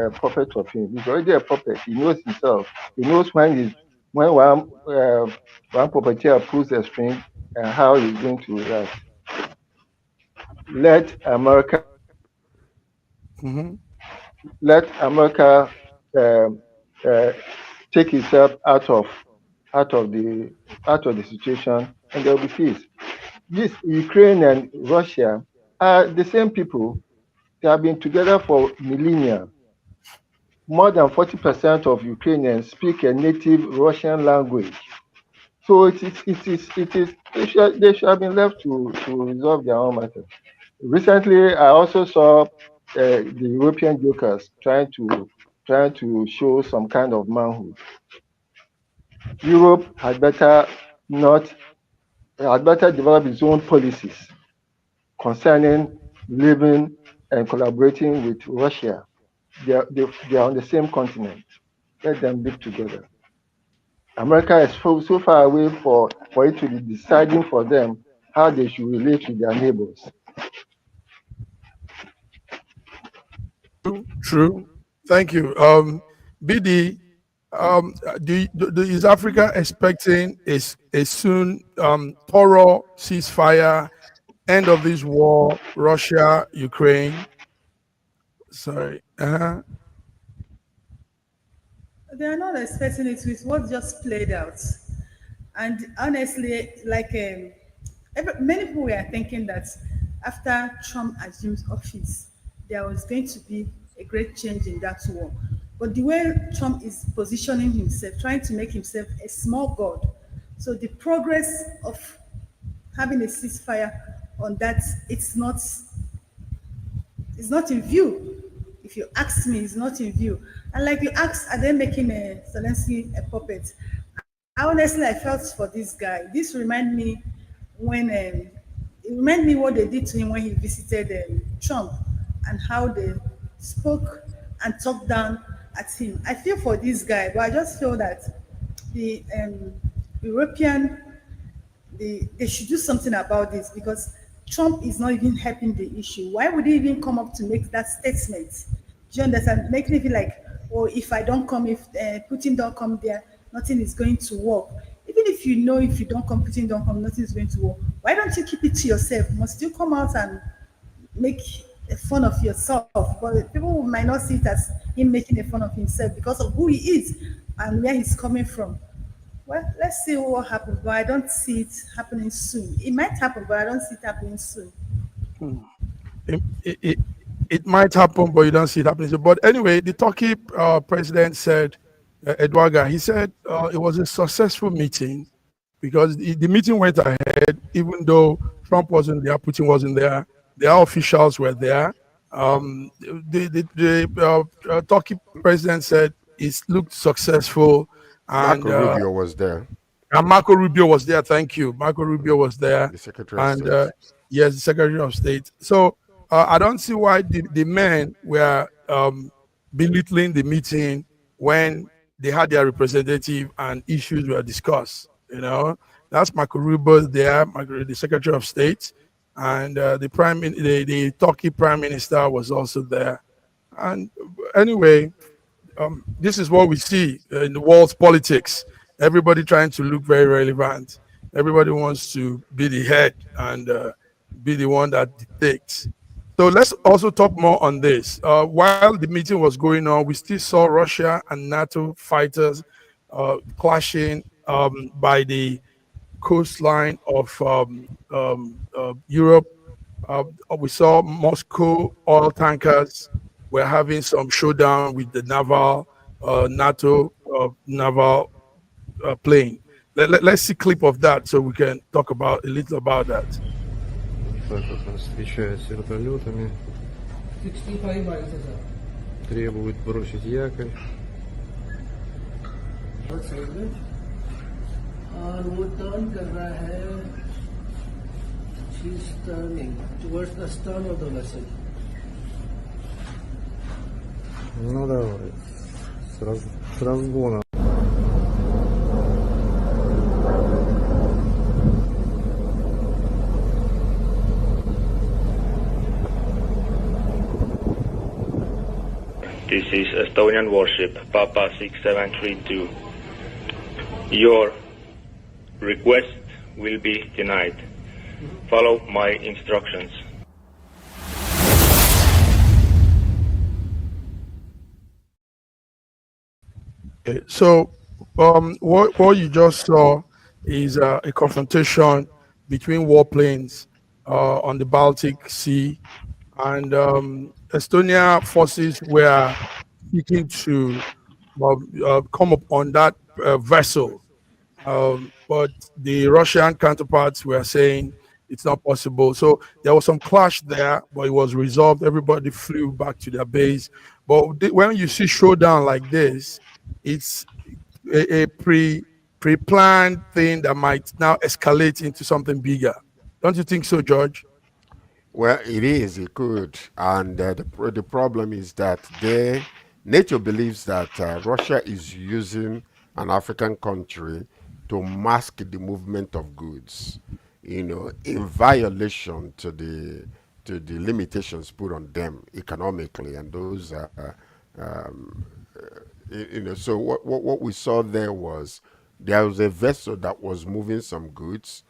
puppet of him. He's already a puppet. He knows himself. He knows when one puppeteer pulls a string and how he's going to react. Let America take itself out of the situation, and there will be peace. This Ukraine and Russia are the same people. They have been together for millennia. More than 40% of Ukrainians speak a native Russian language. So they should have been left to resolve their own matter. Recently, I also saw the European jokers trying to show some kind of manhood. Europe had better develop its own policies concerning living and collaborating with Russia. They are on the same continent. Let them live together. America is so far away for it to be deciding for them how they should relate with their neighbors. True. Thank you. BD, is Africa expecting a soon thorough ceasefire, end of this war, Russia, Ukraine? Sorry. They are not expecting it with what just played out. And honestly, like many people were thinking that after Trump assumed office, there was going to be a great change in that war. But the way Trump is positioning himself, trying to make himself a small god, so the progress of having a ceasefire on that, it's not in view. If you ask me, it's not in view. And like you asked, are they making a Zelensky a puppet? Honestly, I felt for this guy. This remind me when it remind me what they did to him when he visited Trump and how they spoke and talked down at him. I feel for this guy, but I just feel that the European they should do something about this because Trump is not even helping the issue. Why would he even come up to make that statement? Do you understand? Making it feel like, oh, if I don't come, if Putin don't come there, nothing is going to work. Even if you know if you don't come, Putin don't come, nothing is going to work. Why don't you keep it to yourself? Must you come out and make fun of yourself? But people might not see it as him making a fun of himself because of who he is and where he's coming from. Well, let's see what happens, but I don't see it happening soon. It might happen, but I don't see it happening soon. It might happen, but you don't see it happening. But anyway, the Turkey president said, Edwarga, he said it was a successful meeting because the meeting went ahead, even though Trump wasn't there, Putin wasn't there, their officials were there. The Turkey president said it looked successful. And Marco Rubio was there. And Marco Rubio was there. Thank you. Marco Rubio was there. The Secretary of State. Yes, the Secretary of State. So I don't see why the men were belittling the meeting when they had their representative and issues were discussed. You know, that's Marco Rubio there, the Secretary of State, and the Turkey Prime Minister was also there. And anyway, this is what we see in the world's politics. Everybody trying to look very relevant. Everybody wants to be the head and be the one that dictates. So let's also talk more on this. While the meeting was going on, we still saw Russia and NATO fighters clashing by the coastline of Europe. We saw Moscow oil tankers were having some showdown with the NATO naval plane. Let's see a clip of that so we can talk about a little about that. Встречаются с вертолетами, требуют бросить якорь. और वो turn कर रहा है, she's turning towards the stern of the vessel. Ну давай, с разгона. This is Estonian warship Papa 6732. Your request will be denied. Follow my instructions. Okay, so what you just saw is a confrontation between warplanes on the Baltic Sea, and Estonia forces were seeking to come up on that vessel, but the Russian counterparts were saying it's not possible. So there was some clash there, but it was resolved. Everybody flew back to their base. But when you see showdown like this, it's a pre-planned thing that might now escalate into something bigger. Don't you think so, George? Well, it could. And the problem is that NATO believes that Russia is using an African country to mask the movement of goods, in violation to to the limitations put on them economically, and those so what we saw there was a vessel that was moving some goods,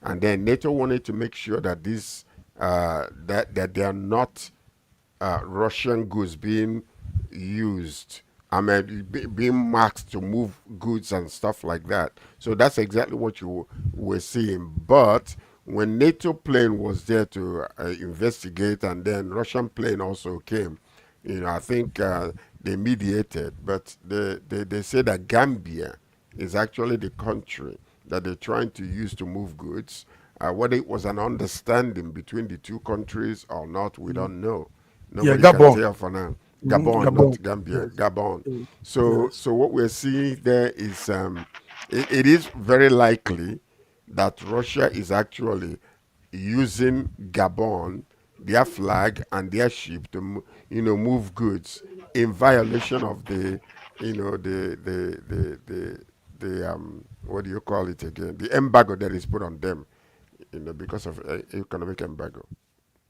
and then NATO wanted to make sure that this that they are not Russian goods being used, being marked to move goods and stuff like that. So that's exactly what you were seeing. But when NATO plane was there to investigate, and then Russian plane also came, I think they mediated, but they say that Gambia is actually the country that they're trying to use to move goods. Whether it was an understanding between the two countries or not, we don't know. Nobody can tell for now. Gabon, not Gambia. Yes. Gabon. So what we're seeing there is it is very likely that Russia is actually using Gabon, their flag and their ship to move goods in violation of the what do you call it again? The embargo that is put on them, because of economic embargo.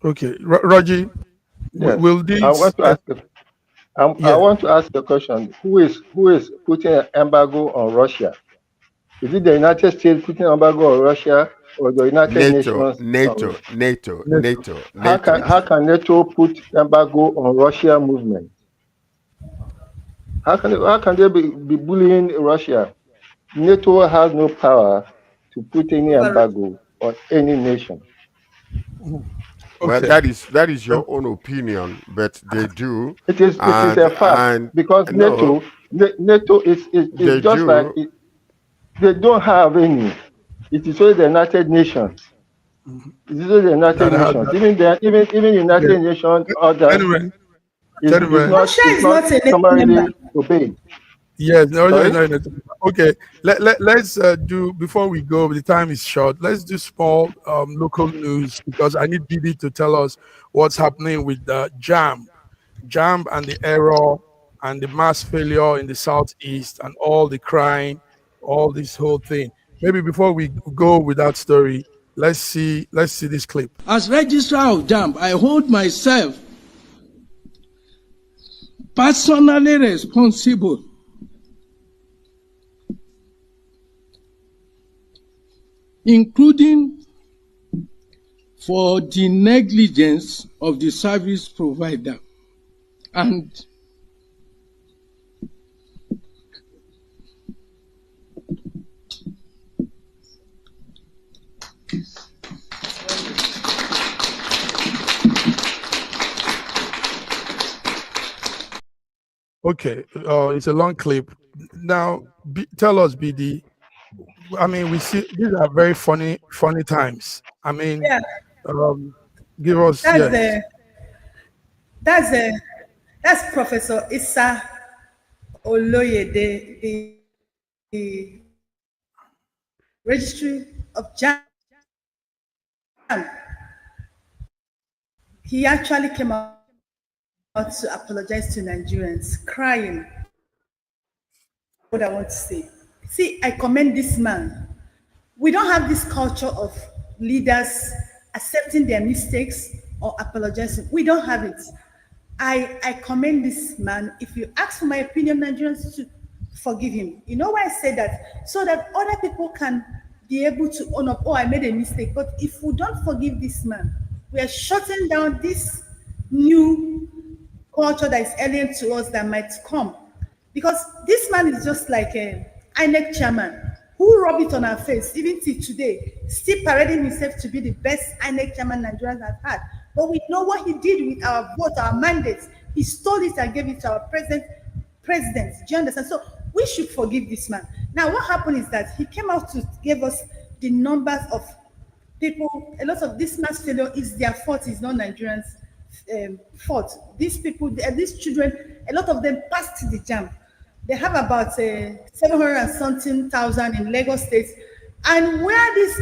Okay, Raji, yes. will this? I want to ask a question. Who is putting an embargo on Russia? Is it the United States putting an embargo on Russia, or the United Nations? NATO. How can NATO put embargo on Russia movement? How can they be bullying Russia? NATO has no power to put any embargo on any nation. Well, that is your own opinion, but they do. It is a fact, because NATO is just like it, they don't have any. It is only the United Nations. It is only the United Nations. Even United Nations others. Anyway, Russia is not a summarily obeyed. Yes, no. Okay, let's do, before we go, the time is short. Let's do small local news, because I need BD to tell us what's happening with the JAMB and the error and the mass failure in the southeast and all the crying, all this whole thing. Maybe before we go with that story, let's see this clip. As registrar of JAMB, I hold myself personally responsible including for the negligence of the service provider and Okay, it's a long clip. Now, tell us, BD. I mean, we see these are very funny times. I mean, give us. That's Professor Issa Oloyede, the registry of JAMB. He actually came out to apologize to Nigerians, crying. What I want to say. See, I commend this man. We don't have this culture of leaders accepting their mistakes or apologizing. We don't have it. I commend this man. If you ask for my opinion, Nigerians should forgive him. You know why I say that? So that other people can be able to own up, oh, I made a mistake. But if we don't forgive this man, we are shutting down this new culture that is alien to us that might come. Because this man is just like a INEC chairman who rubbed it on our face, even till today, still parading himself to be the best INEC chairman Nigerians have had. But we know what he did with our vote, our mandates. He stole it and gave it to our president. Do you understand? So we should forgive this man. Now, what happened is that he came out to give us the numbers of people. A lot of this mass failure is their fault, it's not Nigerians' fault. These people, these children, a lot of them passed the JAMB. They have about 700 and something thousand in Lagos State. And where this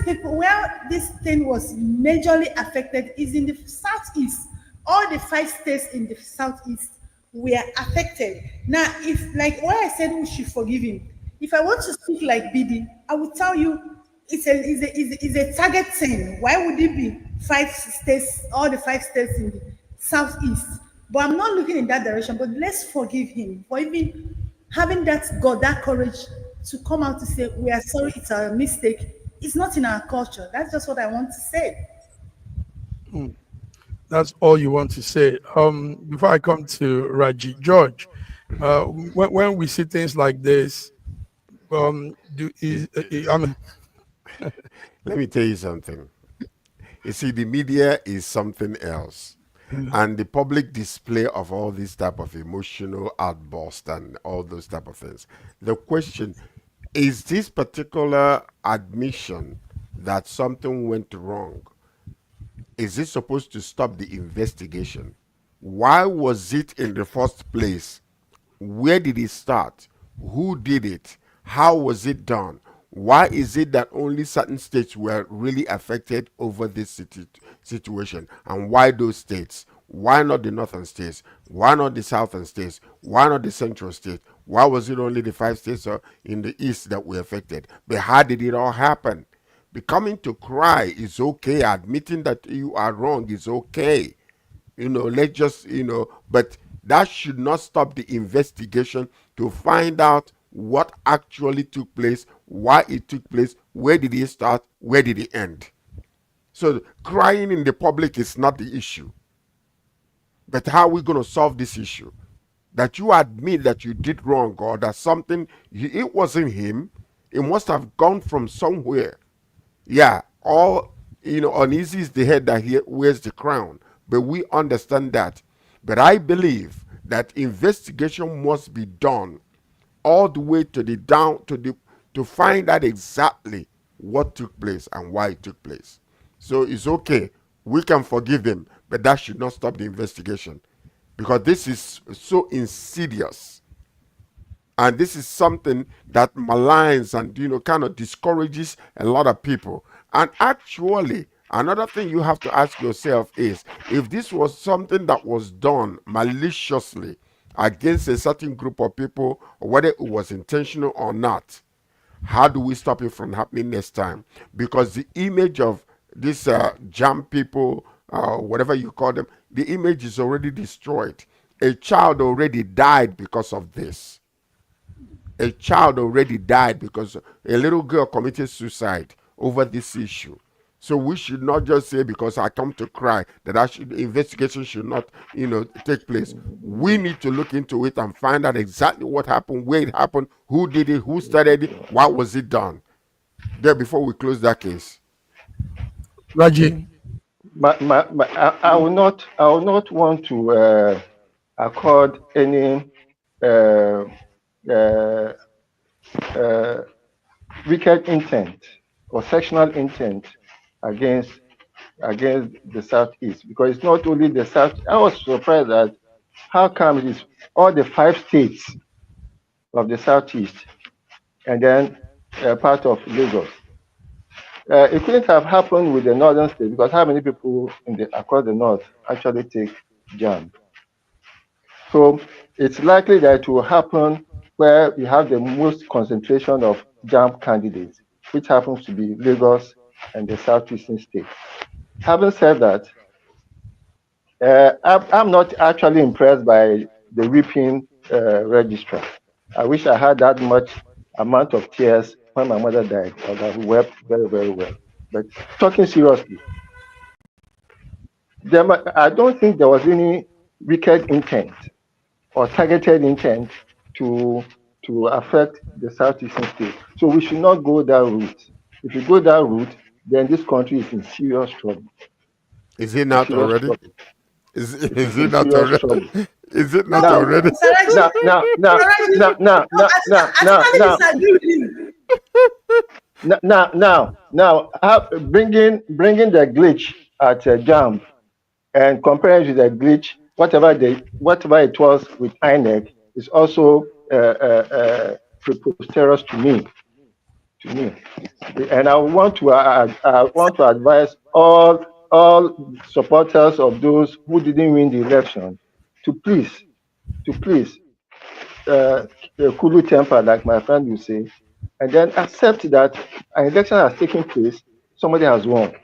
thing was majorly affected is in the southeast. All the 5 states in the southeast were affected. Now, if, like what I said, we should forgive him. If I want to speak like BD, I will tell you it's a target thing. Why would it be? 5 states, all the 5 states in the southeast. But I'm not looking in that direction. But let's forgive him for even having that God, that courage to come out to say, we are sorry, it's a mistake. It's not in our culture. That's just what I want to say. That's all you want to say. Before I come to Raji, George, when we see things like this, I mean, let me tell you something. You see, the media is something else. And the public display of all this type of emotional outburst and all those type of things. The question is, this particular admission that something went wrong, is it supposed to stop the investigation? Why was it in the first place? Where did it start? Who did it? How was it done? Why is it that only certain states were really affected over this situation? And why those states? Why not the northern states? Why not the southern states? Why not the central states? Why was it only the 5 states in the east that were affected? But how did it all happen? Becoming to cry is okay. Admitting that you are wrong is okay. Let's just, but that should not stop the investigation to find out what actually took place, why it took place, where did it start, where did it end. So crying in the public is not the issue. But how are we going to solve this issue? That you admit that you did wrong, or that something, it wasn't him, it must have gone from somewhere. Yeah, all, uneasy is the head that wears the crown. But we understand that. But I believe that investigation must be done all the way to the down to find out exactly what took place and why it took place. So it's okay. We can forgive him, but that should not stop the investigation, because this is so insidious. And this is something that maligns and kind of discourages a lot of people. And actually, another thing you have to ask yourself is, if this was something that was done maliciously against a certain group of people, or whether it was intentional or not, how do we stop it from happening next time? Because the image of this JAMB people, whatever you call them, the image is already destroyed. A child already died because of this. A child already died because a little girl committed suicide over this issue. So we should not just say, because I come to cry, that investigation should not, take place. We need to look into it and find out exactly what happened, where it happened, who did it, who started it, why was it done. There, before we close that case. Raji, I will not want to accord any wicked intent or sectional intent against the southeast, because it's not only the south. I was surprised that how come it is all the 5 states of the southeast and then part of Lagos. It couldn't have happened with the northern states, because how many people across the north actually take JAMB? So it's likely that it will happen where you have the most concentration of JAMB candidates, which happens to be Lagos and the southeastern states. Having said that, I'm not actually impressed by the weeping registrar. I wish I had that much amount of tears when my mother died. I would have wept very, very well. But talking seriously, I don't think there was any wicked intent or targeted intent to affect the southeastern state. So we should not go that route. If you go that route, then this country is in serious trouble. Is it not already? Trouble. Is it not already? Trouble. Is it not already? Now, bringing the glitch at JAMB and comparing to the glitch, whatever it was with INEC, is also preposterous to me. And I want to advise all supporters of those who didn't win the election to please cool temper, like my friend will say, and then accept that an election has taken place, somebody has won.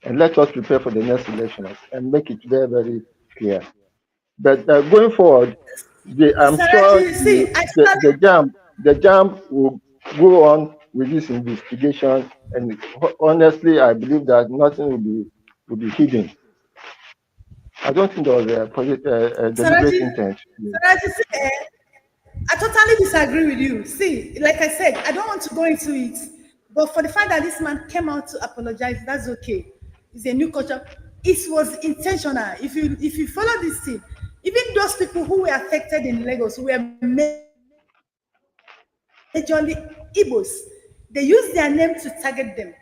and let us prepare for the next elections and make it very, very clear. But going forward, I'm sure the JAMB will go on with this investigation, and honestly, I believe that nothing will be hidden. I don't think there was a deliberate intent. I totally disagree with you. See, like I said, I don't want to go into it, but for the fact that this man came out to apologize, that's okay. It's a new culture. It was intentional. If you follow this thing, even those people who were affected in Lagos, who were majorly Igbos, they used their name to target them.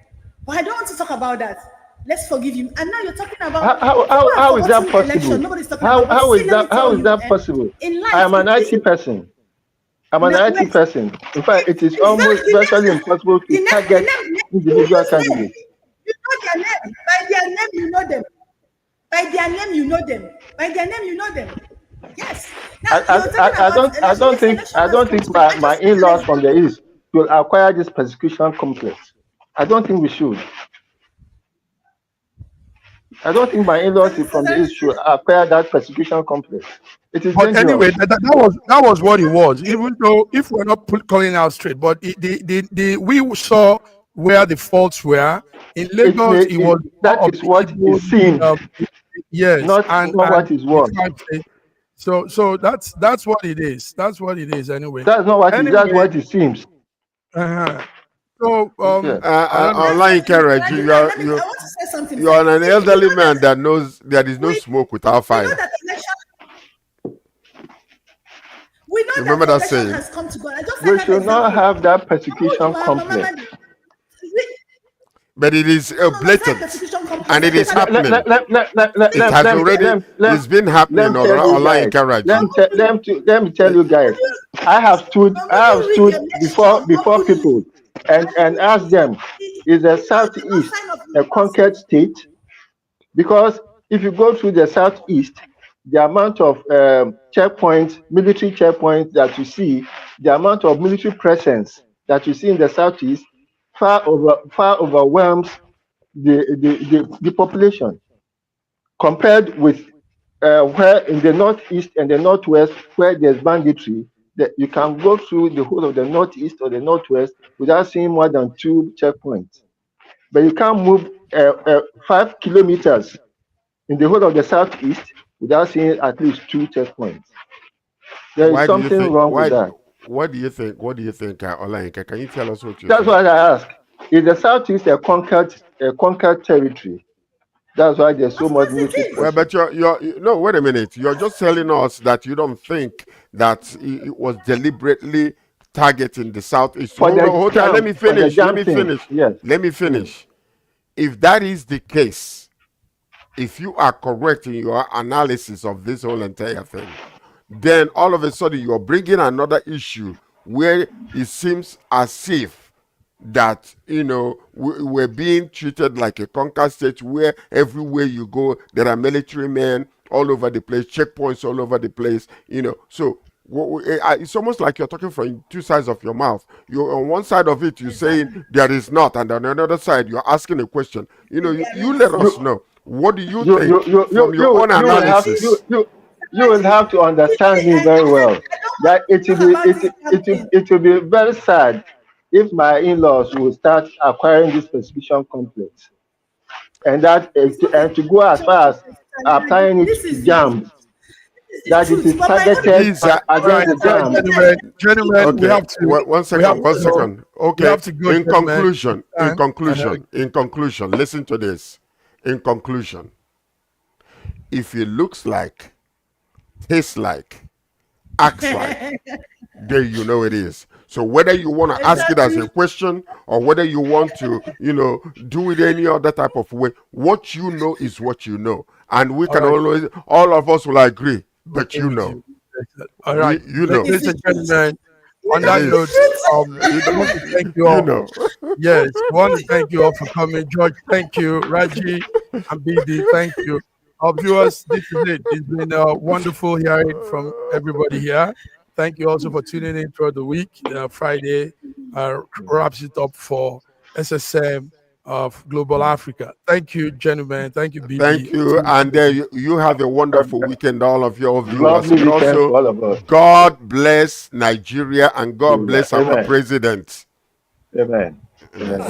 But I don't want to talk about that. Let's forgive him. And now you're talking about how is that possible? Nobody's talking about how is that possible? In life, I am an IT person. I'm an IT person. In fact, it is almost virtually impossible to target individual candidates. You know their name. By their name, you know them. By their name, you know them. By their name, you know them. Yes. Now, I don't think my in-laws from the East will acquire this persecution complex. I don't think we should. I don't think my in-laws from the East should acquire that persecution complex. It is dangerous. Anyway, that was what it was. Even though if we're not calling out straight, but we saw where the faults were in Lagos. That is what it seemed. Yes, not what is what. So that's what it is. That's what it is. Anyway, that's not what anyway, that's what it seems. So, online carriage, you are an elderly man that knows there is no smoke without fire. We know remember that saying. Has come to God. We should not have that persecution complex. But it is blatant, and it is happening. It has already. It's been happening online carriage. Let me tell you guys. I have stood before people and asked them, is the Southeast a conquered state? Because if you go through the Southeast, the amount of checkpoints, military checkpoints that you see, the amount of military presence that you see in the Southeast far overwhelms the population, compared with where in the Northeast and the Northwest, where there's banditry, that you can go through the whole of the Northeast or the Northwest without seeing more than 2 checkpoints. But you can't move 5 kilometers in the whole of the Southeast without seeing at least 2 checkpoints. There is something wrong with that. What do you think? Olayinka, can you tell us what you think? That's what I ask. Is the Southeast a conquered territory? That's why there's so much military. Well, but no, wait a minute. You're just telling us that you don't think that it was deliberately targeting the Southeast. Let me finish. Yes. Let me finish. If that is the case, if you are correct in your analysis of this whole entire thing, then all of a sudden you're bringing another issue where it seems as if that, we're being treated like a conquered state where everywhere you go, there are military men all over the place, checkpoints all over the place, So it's almost like you're talking from 2 sides of your mouth. You're on one side of it, you're saying there is not, and on the other side, you're asking a question. You let us know. What do you think from your own analysis? You will have to understand me very well. That it will be very sad if my in-laws will start acquiring this persecution complex, and to go as far as applying it to JAMB. That it is targeted against the JAMB. Gentlemen, okay. We have to. One second. Okay. In conclusion, listen to this. In conclusion, if it looks like, tastes like, acts like, then you know it is. So whether you want to ask it as a question or whether you want to, do it any other type of way, what you know is what you know. And we can always, all of us will agree, but you know. All right. Ladies and gentlemen, on that note, I want to thank you all. Yes, I want to thank you all for coming. George, thank you. Raji and BD, thank you. Our viewers, this is it. It's been a wonderful hearing from everybody here. Thank you also for tuning in throughout the week. Friday wraps it up for SSM of Global Africa. Thank you, gentlemen. Thank you, BB. Thank you. And you have a wonderful weekend, all of your viewers. Lovely And weekend also, for all of us. God bless Nigeria and God bless our Amen. president. Amen. Amen.